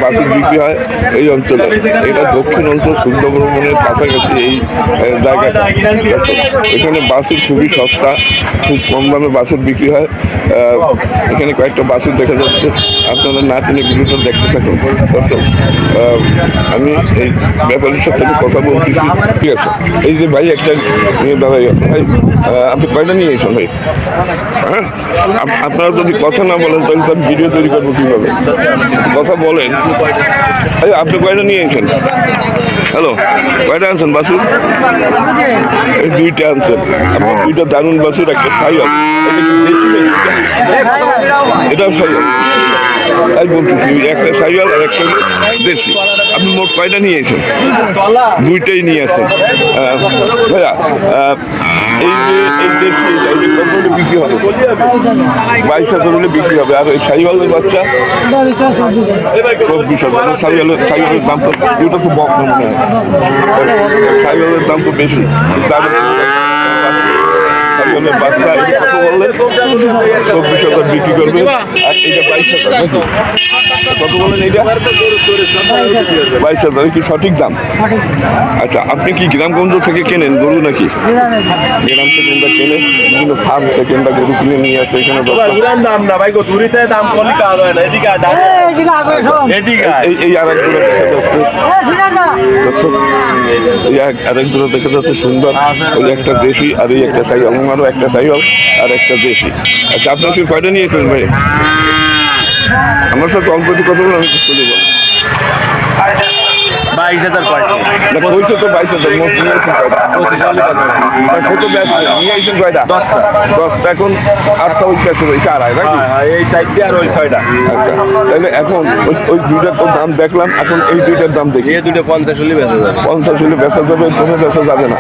বাছুর বিক্রি হয় এই অঞ্চলে। এটা দক্ষিণ অঞ্চল সুন্দরবনের কাছাকাছি এই জায়গাটা। এখানে বাছুর খুবই সস্তা, খুব কম দামে বাছুর বিক্রি হয়। এখানে কয়েকটা বাছুর দেখা যাচ্ছে, আপনারা না টেনে ভিডিওটা দেখতে থাকুন। দর্শক, আমি এই ব্যাপারীর সাথে কথা বলতেছি, ঠিক আছে? এই যে ভাই একটা নিয়ে দাঁড়াই, ভাই আপনি কয়টা নিয়ে এসেছেন ভাই? হ্যাঁ, আপনারা যদি কথা না বলেন তাহলে তার ভিডিও তৈরি করবো কীভাবে? কথা বলেন। আপনি কয়টা নিয়ে এসেছেন? হ্যালো, কয়টা আনছেন বাছুর? এই দুইটা আনছেন। আপনার দুইটা দারুণ বাছুর, একটা সাইওয়াল। এটাও সাইওয়াল, তাই বলতেছি। একটা সাইওয়াল আর একটা দেশি। আপনি মোট কয়টা নিয়ে এসেছেন? দুইটাই নিয়ে আসেন। ভাইয়া, এই যে এই দেশি কত হলে বিক্রি হবে? 22,000 হলে বিক্রি হবে। আর এই সাইওয়ালের বাচ্চা 24,000। সাইওয়ালের দাম তো, ওটা তো বক মনে হয়। সাইওয়ালের দাম তো বেশি। বাচ্চা কত বললেন? 24,000 বিক্রি করবে। আর এইটা 22,000 নাকি? কত বলেন এইটা? 22,000 কি সঠিক দাম? আচ্ছা, আপনি কি গ্রামগঞ্জ থেকে কেনেন গরু নাকি? গ্রাম থেকে কেনেন, বিভিন্ন ফার্ম থেকে গরু কিনে নিয়ে আসে এখানে। এই আরেক জোড়া দেখা যাচ্ছে সুন্দর, ওই একটা দেশি আর এই একটা সাইওয়াল। আমারও একটা সাইওয়াল আর একটা দেশি। আচ্ছা, আপনার সাথে কয়টা নিয়েছেন ভাই? আমার সাথে অল্প কথা বলে আমি চলে যাব। 22,000 বলছো তো 22,000 মোট নিয়েছেন কয়টা? নিয়ে আসছেন কয়টা? 10টা। এখন 8টা ওই কাছে রয়েছে, আড়াই নাকি? এই সাইডটি আর ওই 6টা। আচ্ছা, তাহলে এখন ওই দুইটার তো দাম দেখলাম, এখন এই দুইটার দাম দেখি। এই দুটো 50 হলে বেচা যাবে। 50 হলে বেচা যাবে, কমে বেচা যাবে না।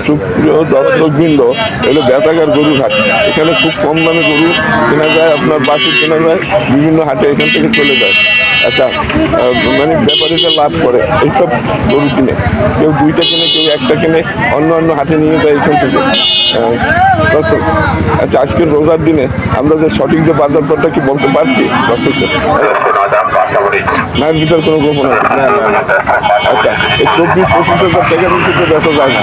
সুপ্রিয় দর্শকবৃন্দ, এগুলো বেতাগার গরুর হাট। এখানে খুব কম দামে গরু কেনা যায়, আপনার বাছুর কেনা যায়, বিভিন্ন হাটে এখান থেকে চলে যায়। আচ্ছা, মানে ব্যাপারীরা লাভ করে এইসব গরু কিনে। কেউ দুইটা কিনে, কেউ একটা কিনে, অন্য হাটে নিয়ে যায় এখান থেকে। আচ্ছা, আজকের রোজার দিনে আমরা যে সঠিক যে বাজার দরটা কি বলতে পারছি? না, এর ভিতর কোনো গোপন আছে? আচ্ছা, এই 24-25,000 টাকার নিচে তো বেচা যায় না।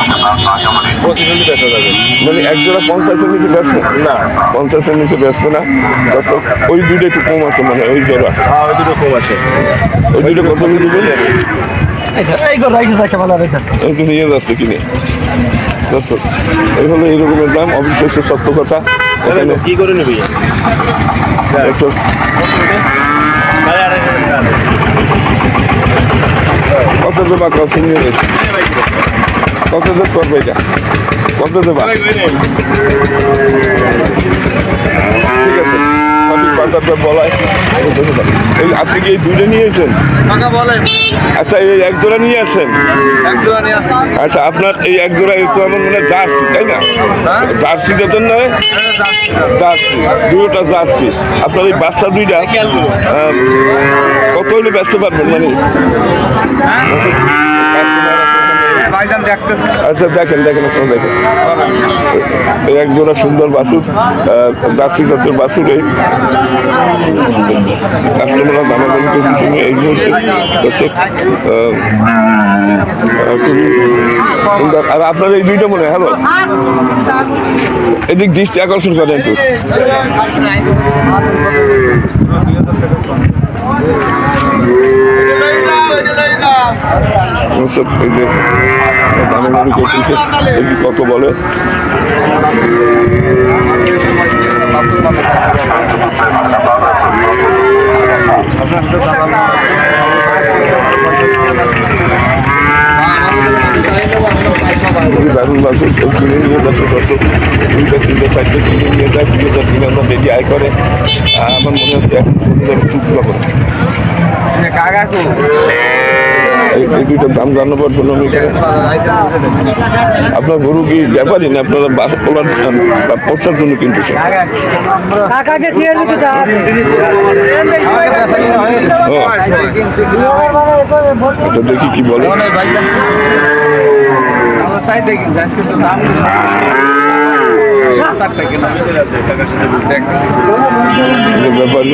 25 হলে বেচা যাবে। মানে এক জোড়া 50-এর নিচে বেচবে না? 50-এর নিচে বেচবে না। দর্শক, ওই দুইটা একটু কম আছে মানে, ওই জোড়া। ওই দুটো কম আছে। ওই দুটো কত নিচে বলে এইটা নিয়ে যাচ্ছে কিনে। দর্শক, এই হলো এই রকমের দাম, অবিশ্বাস্য সত্য কথা। কি করে নিবি? কত দেবা? কত নিয়ে গেছে? কত দেব করবে এটা? কত দেবা? ঠিক আছে, সঠিক বাজারটা বলায়। এই আপনি কি এই দুইটা নিয়েছেন? আচ্ছা, এই এক জোড়া নিয়ে আসেন। আচ্ছা, আপনার এই এক জোড়া একটু আমার মনে হয় জার্সি, তাই না? জার্সি যতন নয়, জার্সি, দুটোটা জার্সি। আপনার এই বাচ্চা দুইটা কত হলে বেচতে পারবেন? মানে আচ্ছা, দেখেন আপনারা দেখেন, এই এক জোড়া সুন্দর বাছুর, জার্সি জাতের বাছুর। এই কাস্টমাররা দামাদামি করতেছে এই মুহূর্তে। খুবই সুন্দর। আর আপনার এই দুইটা মনে হয়, হ্যালো, এদিক দৃষ্টি আকর্ষণ করেন একটু। দামাদামি করতেছে, কত বলে? দারুণ বাছুর, কিনে নিয়ে যাচ্ছে। কত 2-3 4 কিনে নিয়ে যায়, 2,000 আমরা বেশি আয় করে। আমার মনে হচ্ছে এখন টুকরা করে এই দুইটার দাম জানাবার জন্য আমি আপনার গরু কি ব্যাপারই না, আপনারা পচার জন্য কিনতেছেন? আচ্ছা, দেখি কি বলে। ব্যাপারী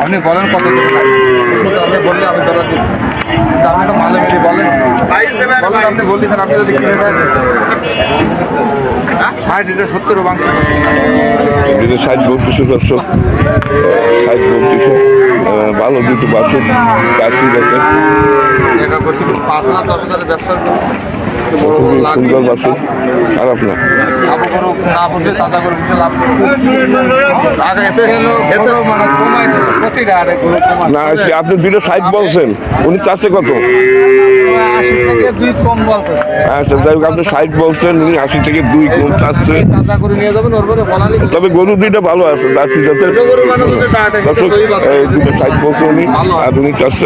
আপনি বলেন কত আপনি বললে আমি ধরা দিই আপনি তো মালে মেরে বলেন আপনি বলছেন আপনি যদি কিনে দেন 60 এটা 70 মাংস এটা 60-32 দর্শক 60-32 ভালো দুটো বাছুর কাশি দেখে এটা করতে 5 লাখ 10 হাজার ব্যবসা খুবই সুন্দর বাছুর খারাপ না লাভ করো না বলতে তাজা করে লাভ আগে এসে হলো মানে কমাই দিচ্ছে প্রতিটা আরে কমাই না সে আপনি দুটো 60 বলছেন উনি চাচ্ছে কত 80 থেকে 2 কম বলতেছে আচ্ছা যাই হোক আপনি 60 বলছেন উনি 80 থেকে 2 কম চাচ্ছে তাজা করে নিয়ে যাবেন ওর মধ্যে বলালি তবে গরু দুইটা ভালো আছে জার্সি জাতের গরু মানে যদি তাড়াতাড়ি দর্শক এই দুটো 60 বলছে উনি আর উনি চাচ্ছে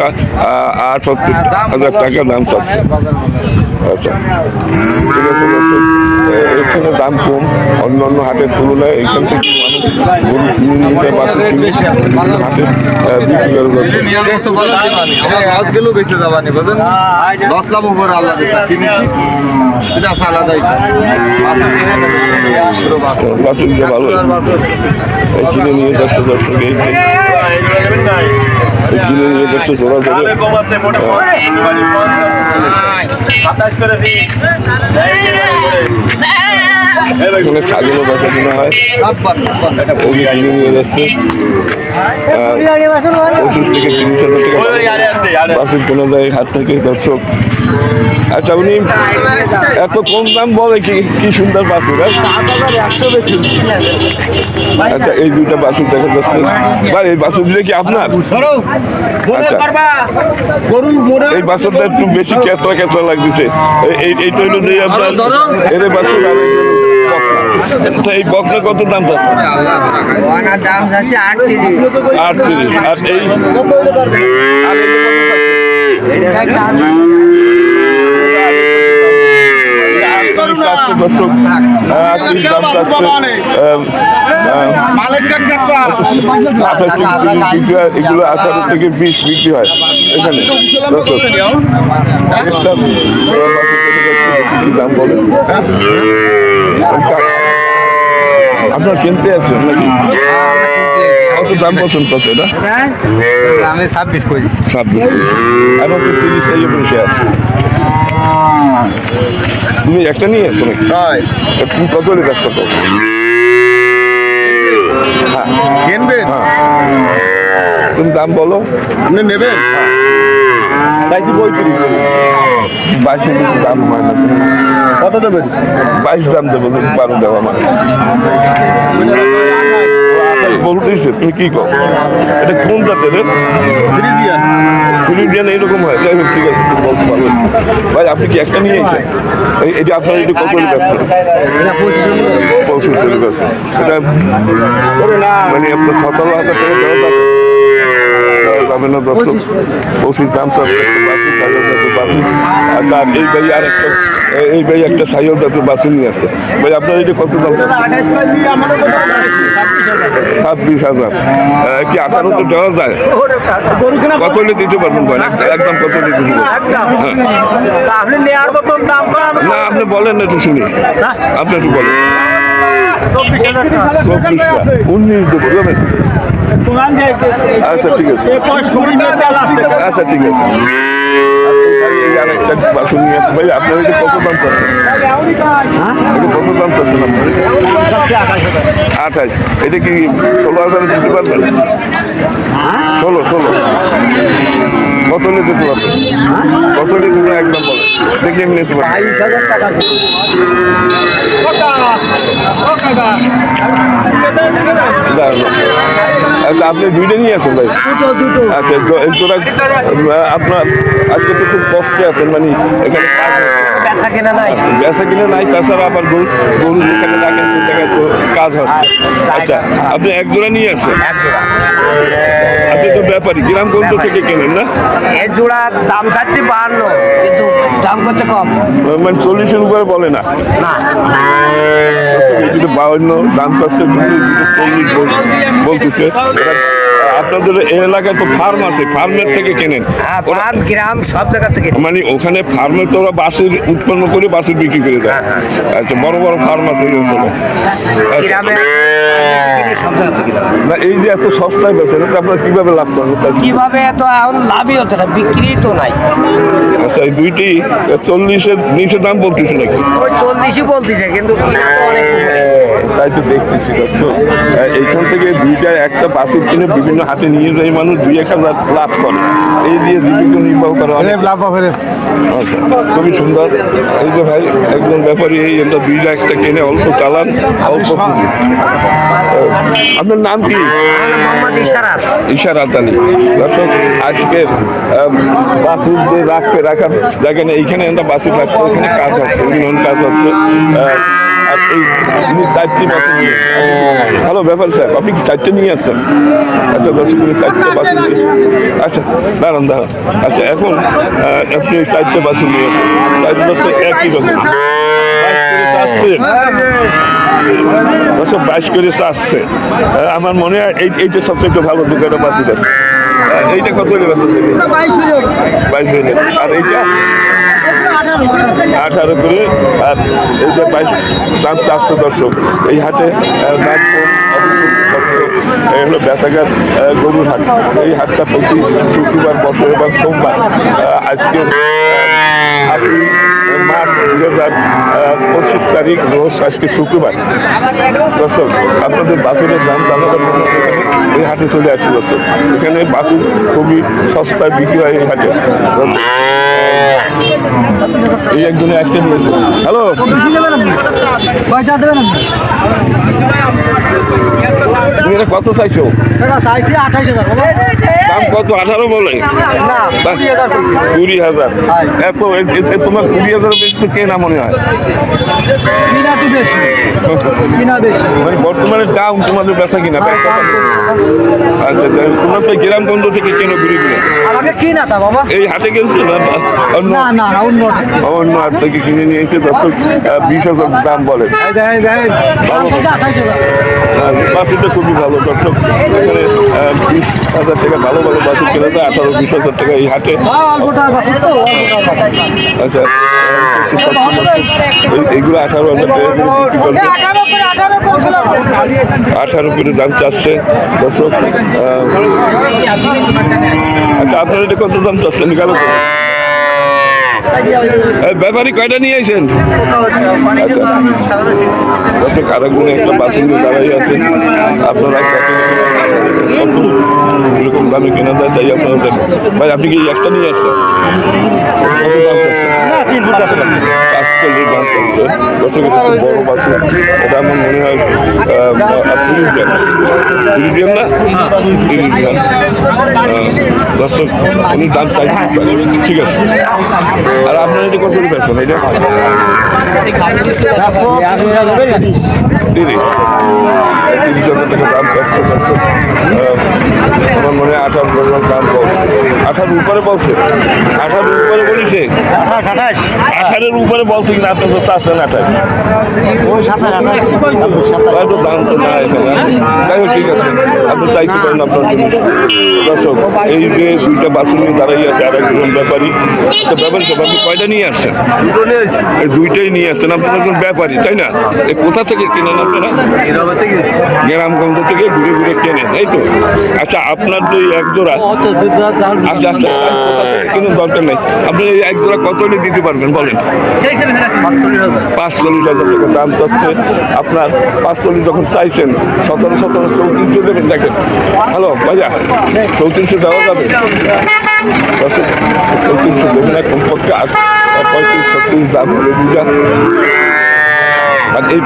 68,000 টাকা দাম চাচ্ছে আচ্ছা ঠিক আছে দর্শক এখানে দাম কম অন্য অন্য হাটের তুলনায় এখান থেকে মানুষ গরু কিনে নিতে বাছুর কিনে হাটে বিক্রি করে যাচ্ছে আজ গেলেও বেঁচে যাবানি বুঝলেন 10 লাখ উপরে আল্লাহ দিছে কিনেছি এটা আলাদাই বাছুরটা ভালো এই কিনে নিয়ে যাচ্ছে দর্শক এই কিনে নিয়ে যাচ্ছে জোড়া ধরে এখানে ছাগলও বাচ্চা কেনা হয় ওই কিনে নিয়ে যাচ্ছে 25 থেকে 30,000 টাকা বাছুর কেনা যায় হাত থেকে দর্শক আচ্ছা উনি এত কম দাম বলে কি কি সুন্দর বাছুর আচ্ছা এই দুইটা বাছুর দেখা যাচ্ছে ভাই এই বাছুর দিলে কি আপনার আচ্ছা এই বাছুরটা একটু বেশি কেঁচা কেঁচা লাগতেছে এইটা হইলো যে আপনার এদের বাছুর আর আচ্ছা এই বকনা কত দাম যাচ্ছে 38 আর এই দর্শক এগুলো 18 থেকে 20 বিক্রি হয় এখানে দর্শক দাম বলে আপনার কিনতে আসছেন নাকি কত দাম পছন্দ কত এটা আমি 26 করি 26 এখন তো 30 টাকা পয়সা আছে তুমি একটা নিয়ে আসছো নাকি তুমি কত হলে ব্যস্ত কত কিনবেন তুমি দাম বলো আপনি নেবেন চাইছি 35 22 বেশি দাম হয় না কত দেবেন 22 দাম দেবো 12 দেওয়া মানে বলতেছে তুমি কি কর এটা কোন জাতের ফ্রিজিয়ান ফিলিপিয়ান এইরকম হয় যাই হোক ঠিক আছে তুমি বলতে পারবে ভাই আপনি কি একটা নিয়ে এসেছেন এটা আপনার এটা কত ব্যস্ত 25 চলে গেছে এটা মানে আপনার 17,000 টাকা দেওয়া যাবে না দর্শক 25 দাম চাচ্ছে আচ্ছা এই ভাই আর একটা এই ভাই একটা সাইকেল যাতে বাছুর নিয়ে আসছে ভাই আপনার এটা কত দাম 26,000 কি 18 তো দেওয়া যায় কত হলে দিতে পারবেন ভাই একদম কত হলে দিতে আপনি নেয়ার মতন দাম না আপনি বলেন না একটু শুনি আপনি একটু বলেন 19 দেবো যাবেন আচ্ছা ঠিক আছে আচ্ছা ঠিক আছে আরেকটা বাছুর নিয়ে আসছে ভাই আপনার এটা কত দাম চাচ্ছেন এটা কত দাম চাচ্ছেন আপনার 28 এটা কি 16,000 দিতে পারবেন 16 কত হলে দিতে পারবেন কত হলে দিতে একদম বলেন দেখি আমি নিতে পারবেন 22,000 টাকা আচ্ছা আপনি দুইটা নিয়ে আসেন ভাই আচ্ছা তোরা আপনার আজকে তো খুব কষ্টে আছেন মানে এখানে বেচা কিনা নাই তাছাড়া আবার গরু যেখানে রাখেন সে জায়গায় তো কাজ হচ্ছে আচ্ছা আপনি এক জোড়া নিয়ে আসেন আপনি তো ব্যাপারী গ্রামগঞ্জ থেকে কেনেন না এই জোড়ার দাম চাচ্ছি 52 কিন্তু দাম কত কম মানে 40-এর উপরে বলে না দাম চাচ্ছে 40 বলতেছে আপনাদের এই এলাকায় তো ফার্ম আছে, ফার্মের থেকে কেনেন? হ্যাঁ, ফার্ম গ্রাম সব জায়গা থেকে মানে ওখানে ফার্মে তো ওরা বাছুর উৎপন্ন করে বাছুর বিক্রি করে দেয়। আচ্ছা, বড় বড় ফার্ম আছে এই অঞ্চলে। আচ্ছা। গ্রামে সব জায়গা থেকে নেওয়া। না, এই যে এত সস্তায় বেচেন, এটা আপনারা কিভাবে লাভ করেন? কিভাবে এত এখন লাভই হচ্ছে না, বিক্রি তো নাই। আচ্ছা, এই দুইটি 40-এর নিচে দাম বলতেছে নাকি? ওই 40ই বলতেছে, কিন্তু কিনা তো অনেক উপরে। তাই তো দেখতেছি দর্শক, এইখান থেকে দুইটা একটা বাছুর কিনে বিভিন্ন হাটে নিয়ে যায় মানুষ, 2-1 লাভ করে, এই দিয়ে জীবিকা নির্বাহ করে অনেক। লাভ হবে। আচ্ছা, খুবই সুন্দর। এই যে ভাই একজন ব্যাপারী এই এটা 2 লাখ টাকা কিনে অল্প চালান, অল্প পুঁজি। আপনার নাম কি? মোহাম্মদ ইশারাত। ইশারাত আলী। দর্শক, আজকের বাছুর যে রাখার দেখেন, এইখানে একটা বাছুর রাখতে ওখানে কাজ হচ্ছে, বিভিন্ন কাজ হচ্ছে। আর এই যিনি 4টি বাছুর নিয়ে, হ্যালো ব্যাপার স্যার, আপনি কি 4টে নিয়ে আসছেন? আচ্ছা দর্শক, 4টে বাছুর নিয়ে, আচ্ছা দাঁড়ান। আচ্ছা, এখন আপনি 4টে বাছুর নিয়ে আসছেন, 4 বছর একই রকম 22 করে আসছে। আমার মনে হয় এইটা সবচেয়ে ভালো দুটো বাছুর আছে। এইটা কত হলে বেচা যাবে? 22 হলে। আর এইটা 18 করে। আর এই যে 22 দাম 400 দর্শক। এই হাটে দাম কম, এই হলো বেচাঘাট গরুর হাট। এই হাটটা প্রতি শুক্রবার বছর এবং সোমবার। আজকে 8 মার্চ 2025 তারিখ, রোজ আজকে শুক্রবার। দর্শক, আপনাদের বাছুরের দাম জানাবার জন্য এই হাটে চলে আসছে দর্শক। এখানে বাছুর খুবই সস্তায় বিক্রি হয় এই হাটে। এই একজনে একটা নিয়েছে। হ্যালো, তুমি এটা কত চাইছো? দাম কত? 18 বলে? 20,000। এত তোমার 20,000 বেশি তো কেনা মনে হয়? মানে বর্তমানে দাম তোমাদের বেচা কিনা? আচ্ছা, তোমরা তো গ্রামগঞ্জ থেকে কেনো ঘুরে ঘুরে? এই হাটে গেছো না অন্য হাট থেকে কিনে নিয়ে এসে দর্শক 20,000 দাম বলে। বাছুরটা খুবই ভালো দর্শক। এখানে 20,000 টাকা ভালো বাছুর কিনে দেয়, 18-20,000 টাকা এই হাটে। আচ্ছা, এইগুলো 18,000 টাকা বিক্রি করবে। 18 করে দাম চাচ্ছে দর্শক। আচ্ছা, আপনার এটা কত দাম চাচ্ছেন? গেল ব্যাপারী কয়টা নিয়ে আসেন? দর্শক, আরেকজনে একটা বাছুর দাঁড়াই আছেন। আপনারা এরকম দামে কেনা যায়, তাই আপনারা দেখেন। ভাই, আপনি কি একটা নিয়ে আসছেন? কত দাম চাচ্ছেন? 45 দাম চাচ্ছে দর্শক। এটা খুব বড় বাছুর। এটা আমার মনে হয় 30 গ্রাম না? 30 গ্রাম। দর্শক, উনি দাম চাইছেন। ঠিক আছে। আর আপনার এটা কত করে পেয়েছেন? এটা 30,000 টাকা দাম পাচ্ছে। আমার মনে হয় 18 দাম বলছে। 18 উপরে বলছে? 18 উপরে বলেছে? 18 উপরে বলছে কিনা? আপনার তো চাচ্ছেন 28। হয়তো দাম তো না এখানে। যাই হোক, ঠিক আছে, আপনি চাইতে পারেন আপনার জন্য। দর্শক, এই যে 2টা বাছুর নিয়ে দাঁড়াই আছে আর একজন ব্যাপারী। ব্যাপারী সব আপনি কয়টা নিয়ে আসছেন? এই 2টাই নিয়ে আসছেন। আপনার একজন ব্যাপারী, তাই না? এই কোথা থেকে কেনেন আপনারা? গ্রামগঞ্জ থেকে ঘুরে ঘুরে কেনেন, এই তো? আচ্ছা, আপনার যে এক জোড়া, আচ্ছা কিন্তু দরকার নেই, আপনি এই এক জোড়া কত হলে দিতে পারবেন বলেন? 45,000 টাকা দাম চাচ্ছে। আপনার 45 যখন চাইছেন, 17 34 দেবেন। দেখেন, হ্যালো ভাইয়া, 34 দেওয়া যাবে? 34 দেবেন না, কমপক্ষে 35-36 দাম হলে বুঝা। আর এই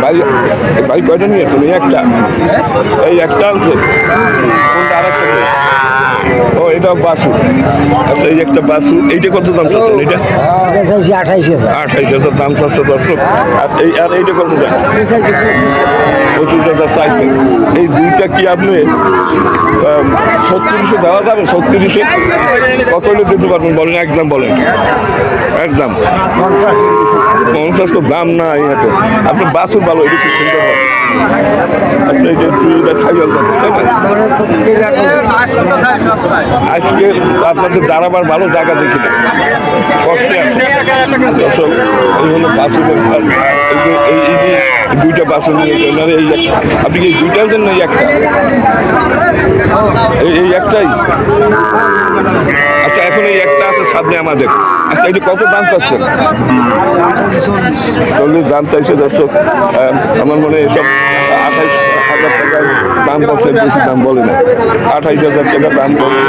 বাড়ি কয়টা নিয়ে আসছেন? এই একটা আছে। কোনটা? আরেকটা? ও, এটা বাছুর। আচ্ছা, এই একটা বাছুর। এইটা কত দাম চাচ্ছেন? এইটা 28,000 দাম চাচ্ছে দর্শক। আর এইটা কত দাম? 25,000 চাইছেন। এই 2টা কি আপনি 36 দেওয়া যাবে? 36 কত হলে দিতে পারবেন বলেন? একদম বলেন। একদম 50 তো দাম না এই হাটে। আপনি বাছুর ভালো, এটা কি সুন্দর হয়। আপনি এই যে দুইটা ছাগল তাই না? আজকে আপনাদের দাঁড়াবার ভালো জায়গা দেখি না, কষ্টে আছে। দর্শক, এই হলো বাছুরের ঘর। এই যে দুইটা বাছুর নিয়ে গেলেন, এই আপনি কি দুইটা দেন না একটা? এই একটাই। আচ্ছা, এখন এই একটা আছে সামনে আমাদের। আচ্ছা, এটা কত দাম চাচ্ছেন? 40 দাম চাইছে দর্শক। আমার মনে হয় এসব 28,000 টাকার দাম বলছে, বেশি দাম বলে না। 28,000 টাকা দাম বলছে।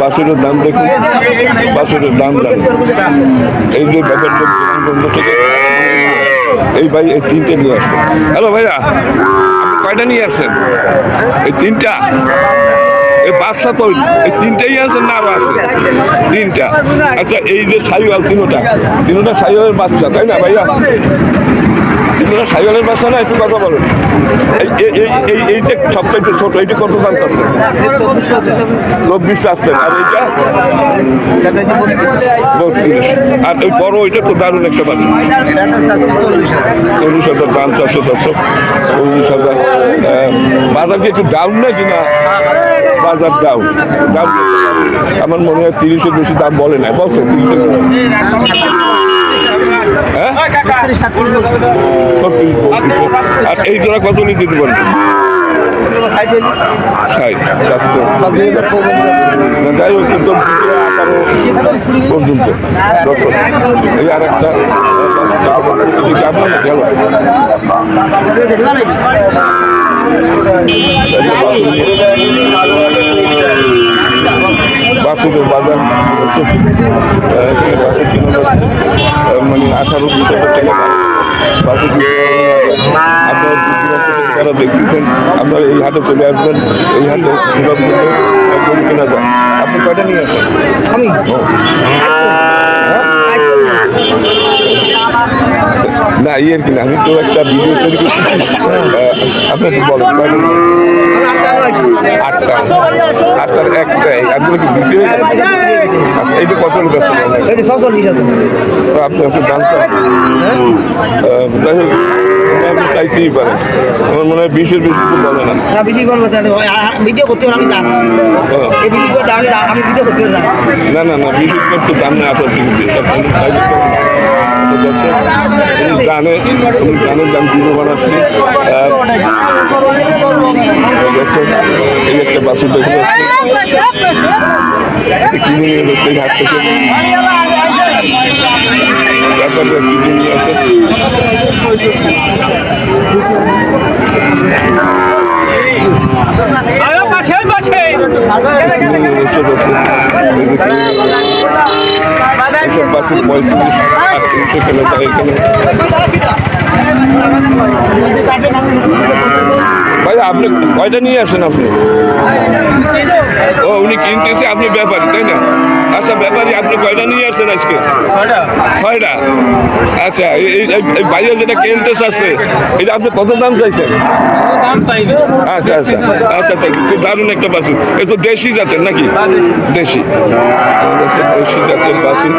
বাছুরের দাম দেখুন, বাছুরের দাম জানেন। এই যে ব্যাপারটা বিমানবন্দর থেকে এই ভাই এই তিনটে নিয়ে আসছেন। হ্যালো ভাইয়া, আপনি কয়টা নিয়ে আসছেন? এই তিনটা। এই বাচ্চা তো এই তিনটাই আছেন না আরো আছে? তিনটা। আচ্ছা, এই যে সাইওয়াল তিনোটা সাইওয়ালের বাচ্চা তাই না ভাইয়া? তিনোটা সাইওয়ালের বাচ্চা না? একটু কথা বলুন। এইটা সবচাইতে ছোট, এইটা কত দাম চাচ্ছেন? 24 চাচ্ছেন। আর এইটা 32। আর ওই বড় ওইটা তো দারুণ একটা বাচ্চা। 40,000 দাম চাচ্ছে দর্শক। 40,000। বাজার কি একটু ডাউন না কিনা? বাজার ডাউন। আমার মনে হয় 30-এর বেশি দাম বলে না, বলছে 30-এর বেশি। হ্যাঁ, 36। আর এই জোড়া কত নিয়ে দিতে পারবেন? 60। যাই হোক, কিন্তু 18 পর্যন্ত দর্শক। এই আর একটা গেল। বাছুরের বাজার মানে 18,000 টাকা বাছুর। আপনারা যারা দেখতেছেন, আপনারা এই হাটে চলে আসবেন। এই হাটে সুলভ মূল্যে গরু কেনা যায়। আপনি কয়টা নিয়ে আসেন? না, ইয়ের কিনা আমি তো একটা ভিডিও তৈরি করছি। আপনি কি বলেন? 8টার একটাই। আপনার কি ভিডিও? এইটা কত লোক আছে? তো আপনি দাম যাই হোক, আপনি চাইতেই পারেন। আমার মনে হয় 20-এর বেশি তো বলে না। ভিডিও করতে আমি জানি আমি ভিডিও করতে জানি না না না, 20-এর তো দাম নেই আপনার টিকিট। গানের দাম ভিডিও বানাচ্ছি। এই একটা বাসু দেখে কিনে নিয়ে গেছে এই হাট থেকে। ব্যাপারটা কিনে নিয়ে আসে। ভাই, আপনি কয়টা নিয়ে আসেন? আপনি ও উনি কিনতেছে, আপনি ব্যাপারী তাই না? আচ্ছা, ব্যাপারী আপনি কয়টা নিয়ে আসছেন আজকে? 6টা। আচ্ছা, এই বাইরে যেটা কিনতে চাচ্ছে এটা আপনি কত দাম চাইছেন? আচ্ছা আচ্ছা আচ্ছা, দারুণ একটা বাছুর। এ তো দেশি জাতের নাকি? দেশি জাতের বাছুর।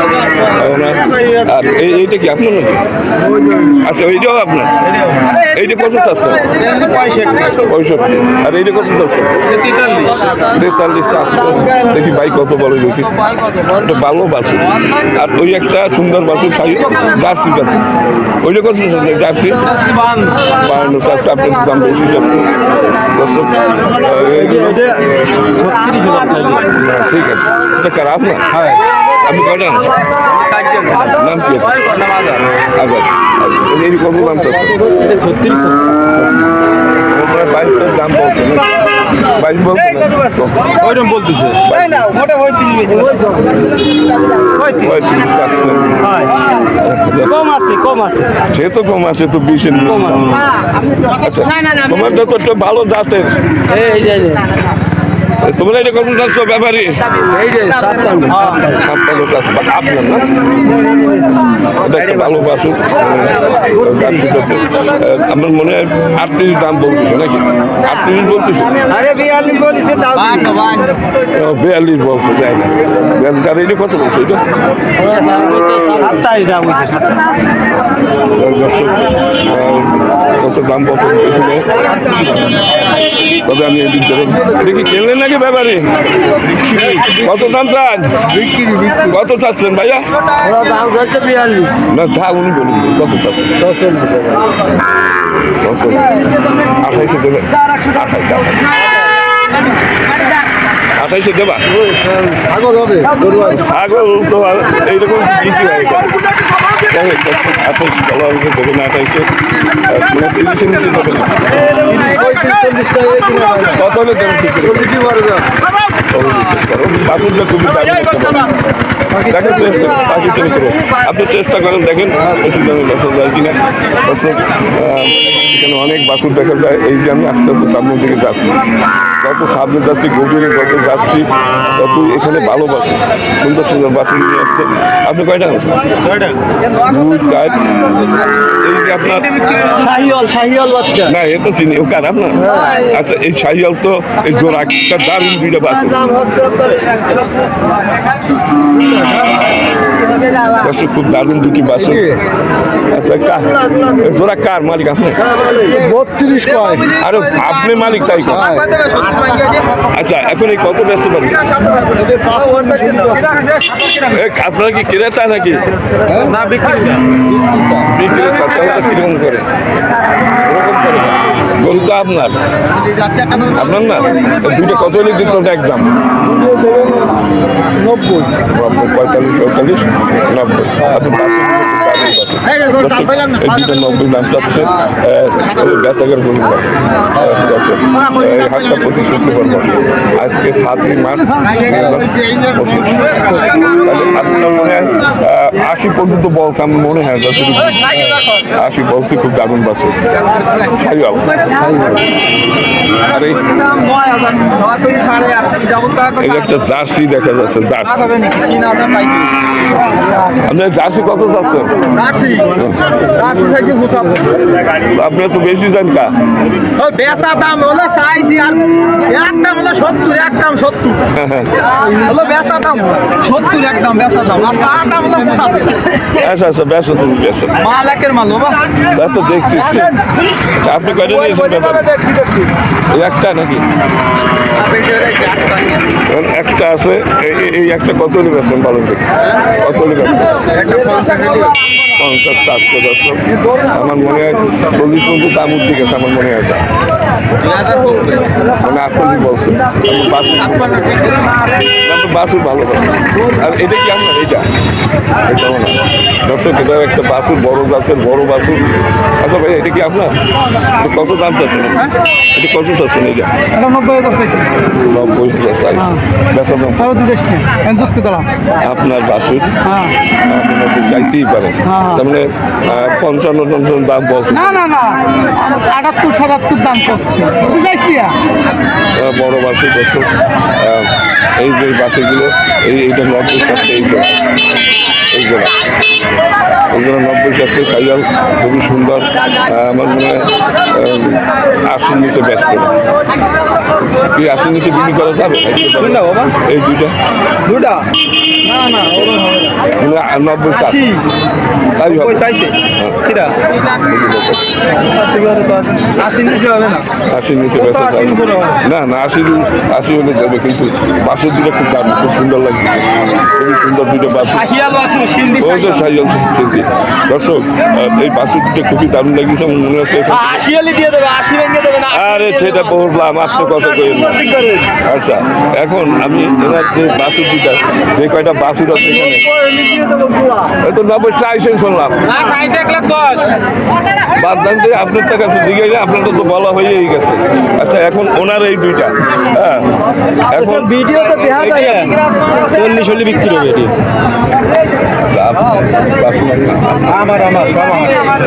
আর এইটা কি আপনার নাকি? আচ্ছা, এইটাও আপনার? এইটা কত চাচ্ছে? 65। আর এইটা কত চাচ্ছে? 43 চাচ্ছে। দেখি ভাই কত বলে, দেখি একটা ভালো বাছুর। আর ওই একটা সুন্দর বাছুর জার্সি জাতের, ওইটা কত চাচ্ছে? জার্সি 52 চাচ্ছে। আপনার দাম বেশি যাচ্ছে। ঠিক আছে, এটা খারাপ না। হ্যাঁ, আপনি কয়টা আনছেন? নাম কি? আবার এই কত দাম চাচ্ছে? 36। 22 দাম বলছে, 22 বলছে ওইরকম বলতেছে। কম আছে সে তো কম আছে, তো 20-এর কম আছে। আচ্ছা, তোমারটা তো একটা ভালো জাতের। তোমরা এটা কত চাচ্ছ ব্যাপারী? 57 আপনার না? এটা একটা ভালো বাসু আমার মনে হয় 38 দাম বলতেছে নাকি 38 বলতেছে আরে 42 বলিছে দাও 42 বলছে যায় না আর এটা কত বলছে এটা 27 দাম হইছে দর্শক কত দাম কত এখানে তবে আমি এদিক ধরে দেখি কেনলেন নাকি ব্যাপারে কত দাম চান কত চাচ্ছেন ভাইয়া দাম হচ্ছে 42 না তা উনি বলুন কত চাচ্ছেন কত 28 দেবে 28 দেবা ছাগল হবে ছাগল তো এইরকম বিক্রি হয় যাই হোক 28 ডলার দেবে না 28 মানে 30 নিচে দেবে না কত হলে দেবেন ঠিক করে বাসুরটা খুবই দেখেন পাখি তৈরি করে আপনি চেষ্টা করেন দেখেন একটু দামে বসা যায় কিনা এখানে অনেক বাসুর দেখা যায় এই যে আমি আস্তে আস্তে সামনের দিকে যাচ্ছি যত সামনে যাচ্ছি গভীরে যত যাচ্ছি তত এখানে ভালো বাসু সুন্দর সুন্দর বাসু নিয়ে আসছে আপনি কয়টা আছেন 2 4 এই যে আপনার শাহিওয়াল বাচ্চা না এ তো চিনি ও কার আপনার আচ্ছা এই শাহিয়াল তো এই জোড়া একটা দারুণ দুইটা বাসু খুব দারুণ দুটি বাসু আচ্ছা জোড়া কার মালিক আপনি 32 কয় আরে আপনি মালিক তাই কর আচ্ছা এখন এই কত ব্যস্ত পারেন আপনারা কি ক্রেতা নাকি না বিক্রি বিক্রেতা তাহলে কিরকম করে ওরকম করে না। গরু তো আপনার আপনার না দুটো কত হলে দিত একদম 90 45 90 আচ্ছা নব্বই দাম চাচ্ছে বেতাগের গরু এই হাটটা প্রতি শুক্রবার বসে আজকে 7ই মার্চ আপনার মনে হয় 80 পর্যন্ত বলছে আমার মনে হয় 80 বলছি খুব দারুণ বাসে সাইওয়াল আর এই একটা জার্সি দেখা যাচ্ছে জার্সি আপনার জার্সি কত চাচ্ছেন আপনার তো বেশি যান কা বেচা দাম হলো চাইছি আর একদম হলো 70 একদম 70 হলো বেচা দাম 70 একদম বেচা দাম আর চা দাম হলো 75 আচ্ছা আচ্ছা বেশ তুমি বেশ মালাকের মাল বাবা তা তো দেখতেছি আচ্ছা, আপনি কয়টা নিয়েছেন এই একটা নাকি একটা আছে এই একটা কত হলে বেচবেন বলেন দেখি কত হলে বেচবেন 50 400 দর্শক আমার মনে হয় 40 দাম উঠে গেছে আমার মনে হয় মানে আসলে বলছে বাসুর ভালো আর এটা কি আপনার এইটা দর্শক এটা একটা বাসুর বড় গাছের বড় বাসুর আচ্ছা ভাই এটা কি আপনার কত দাম চাচ্ছেন এটা কত চাচ্ছেন এটা 90 আপনার বাসুর আপনি চাইতেই পারেন তার মানে 55 দাম বলছে না 78 দাম করছে বড় বাসুর দর্শক এই যে বাসুরগুলো এইটা 90 চাচ্ছে এইগুলো 90 চাচ্ছে সাইকেল খুবই সুন্দর আমার মনে হয় 80 নিচে ব্যস্ত কি 80 নিচে বিক্রি করা যাবে এই দুইটা না 90 চাচ্ছে তাই হবে চাইছে কিরা 80 নিচে হবে না 80 নিচে ব্যস্ত না 80 হলে দেবে কিন্তু বাসুর দুটো খুব দাম খুব সুন্দর লাগছে খুবই সুন্দর দুটো বাসুর ওই তো সাইকেল কিনছি দর্শক এই বাসুর দুটো খুবই দারুণ লাগিয়েছে আমার মনে হচ্ছে 80 দিয়ে দেবে 80 ভেঙে দেবে না আরে সেটা বললাম আপনি কত করেন আচ্ছা এখন আমি এনার যে বাসুর দুটা যে কয়টা বাসুর আছে এখানে এই তো 90 চাইছেন শুনলাম বাদ দেন যে আপনার কাছে দিকে আপনার তো বলা হয়েই গেছে আচ্ছা এখন ওনার এই দুইটা হ্যাঁ এখন ভিডিওতে দেখা যায় 40 বিক্রি হবে এটি বাছুর আমার সব আমার।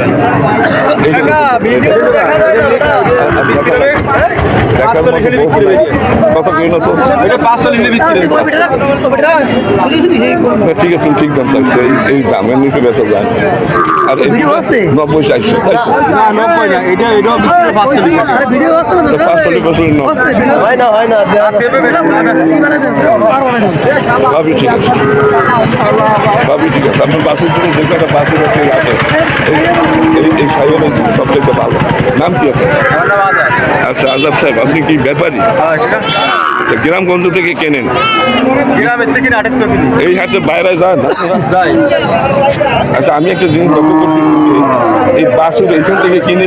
কত কিলো তো এটা 500 নিলে বিক্রি হবে। ঠিক আছে, ঠিক দাম থাকছে, এই দামের নিচে বেচা যায়। আর এই 90 60 না 90 না, এটাও বিক্রি 500 টাকা। 500 বছর হয় না ভাবি ঠিক আছে, ভাবি ঠিক আছে। আপনার বাসের জন্য যে কটা বাসের আছে এই সাইকেল সবচেয়ে ভালো। নাম কি আছে? আচ্ছা, আজাদ সাহেব, আপনি কি ব্যাপারী? আচ্ছা, গ্রামগঞ্জ থেকে কেনেন? গ্রামের থেকে আটের তো কিনি এই হাটে বাইরে যান? যাই। আচ্ছা, আমি একটা জিনিস লক্ষ্য করতেছি যে এই বাছুর এইখান থেকে কিনে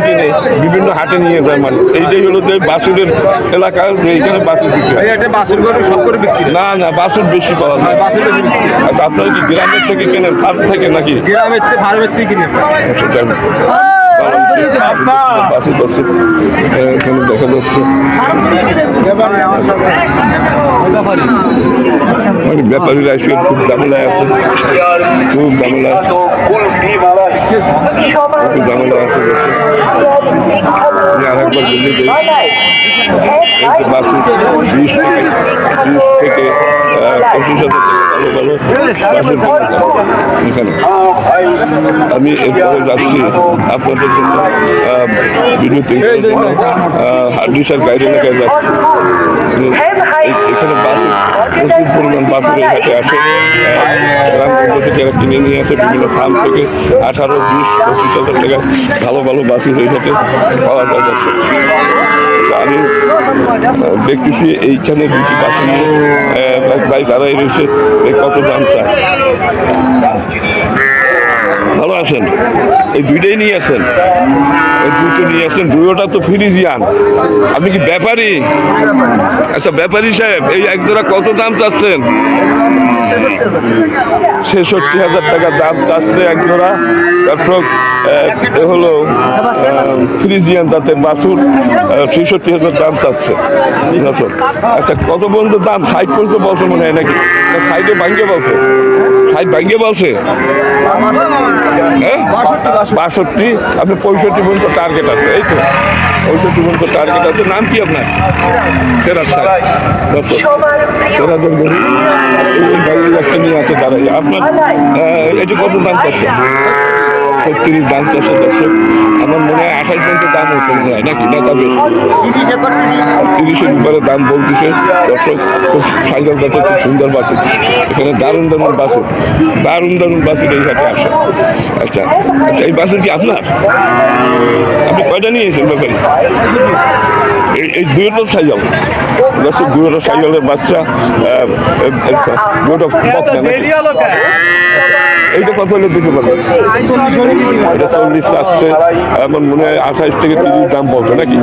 বিভিন্ন হাটে নিয়ে যায় মানুষ। এইটাই হলো যে বাছুরের এলাকা, এইখানে বাছুর বিক্রি হয়। এটা বাছুর গরু সব করে বিক্রি। না বাছুর বেশি পাওয়া যায়। বাছুর বেশি বিক্রি। আচ্ছা, আপনারা কি গ্রামের থেকে কেনেন, ফার্ম থেকে নাকি? গ্রামের থেকে ফার্মের থেকে কিনে। আচ্ছা, যাই হোক। বাছুর দর্শক এখানে দেখা যাচ্ছে মানে ব্যাপারীরা এসে খুব ঝামেলায় আছে, খুব ঝামেলায় আছে। আমি আর একবার বলি যে বাছুর 20 থেকে 25,000 ভালো এখানে। আমি এরপরে যাচ্ছি আপনাদের জন্য বিদ্যুৎ হার্ডিসার গাইড এলাকায় যাচ্ছি। এখানে বাছুর প্রচুর পরিমাণ বাছুর এই হাটে আসে। গ্রামগঞ্জ থেকে এরা কিনে নিয়ে আসে বিভিন্ন ফার্ম থেকে। 18, 20, 25,000 টাকা ভালো বাছুর এই হাটে পাওয়া যায়। আমি দেখতেছি এইখানে দুটি বাছুর নিয়ে ভাই দাঁড়াই রয়েছে, কত দাম চায়। ভালো আছেন? এই দুইটাই নিয়ে আসেন, এই দুটো নিয়ে আসেন, দুটোটা তো ফ্রিজিয়ান। আপনি কি ব্যাপারী? আচ্ছা, ব্যাপারী সাহেব, এই এক জোড়া কত দাম চাচ্ছেন? 66,000 টাকা দাম চাচ্ছে এক জোড়া। দর্শক, হলো ফ্রিজিয়ান জাতের বাছুর, 66,000 দাম চাচ্ছে। আচ্ছা, কত পর্যন্ত দাম? 60 পর্যন্ত বলছে মনে হয় নাকি? সাইডে ভাঙ্গে বলছে, সাইড ভাঙ্গে বলছে। হ্যাঁ, 62। আপনি 65 পর্যন্ত টার্গেট আছে, এই তো 65 পর্যন্ত টার্গেট আছে। নাম কি আপনার? সেরাজ সাহেব। সেরাজের গরু এই বাইরে একটা নিয়ে আছে দাঁড়াই। আপনার এটা কত দাম চাচ্ছে? 36 দাম চাচ্ছে। দর্শক, আমার মনে হয় 28 পর্যন্ত দাম হচ্ছে মনে হয় নাকি? না, তবে 30-এর উপরে দাম বলতেছে। দর্শক, খুব সাইকেল গাছে খুব সুন্দর বাছুর। এখানে দারুণ বাছুর, দারুণ বাছুর এই হাটে আসে। আচ্ছা, এই বাছুর কি আপনার? আপনি কয়টা নিয়েছেন ব্যাপারে? এই দুটো সাইকেল। দর্শক, দুটো সাইকেলের বাচ্চা, দুটো বকনা নাকি? এইটা কত হলে দিতে পারবেন? এটা 40 আসছে, আমার মনে হয় 28 থেকে 30 দাম বলছে নাকি?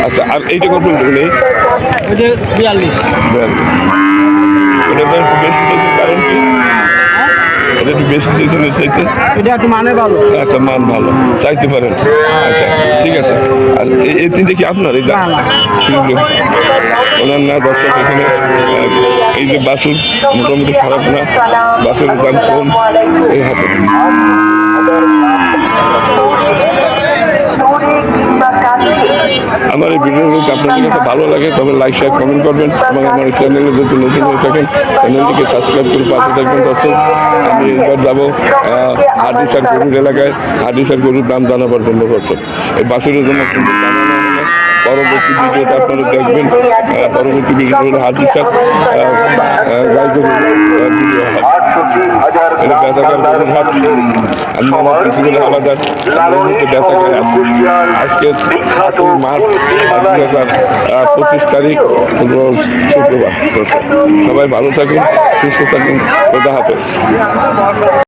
আচ্ছা, আর এইটা কত হলে? 42। এটা তো একটু বেশি চাইছে, কারণ কি? এটা একটু বেশি চাইছে না চাইতে? এটা একটু মানে ভালো। আচ্ছা, মান ভালো চাইতে পারেন। আচ্ছা, ঠিক আছে। আর এই তিনটে কি আপনার? এই দাম ওনার না। দর্শক, এখানে এই যে বাছুর মোটামুটি খারাপ না, বাছুরের দাম কম এই হাতে। আমার এই ভিডিও যদি আপনাদের কাছে ভালো লাগে তবে লাইক, শেয়ার, কমেন্ট করবেন এবং আমার চ্যানেলে যদি নতুন হয়ে থাকেন চ্যানেলটিকে সাবস্ক্রাইব করে পাশে থাকবেন। দর্শক, আমি এবার যাবো হার্ডিসার গরুর এলাকায়, হার্ডিসার গরুর দাম জানাবার জন্য। দর্শক, এই বাছুরের জন্য কিন্তু জানানো হলে পরবর্তী ভিডিওটা আপনারা দেখবেন। পরবর্তী ভিডিও হলো হার্ডিসার গাই গরুর ভিডিও হবে। এটা বেচাকার গরুর হাট। আমি আমার পৃথিবীর আলাদা বেচাকার আছে। আজকে 7 মার্চ 2025 তারিখ, রোজ শুক্রবার। সবাই ভালো থাকুন, সুস্থ থাকুন, খোদা হাফেজ।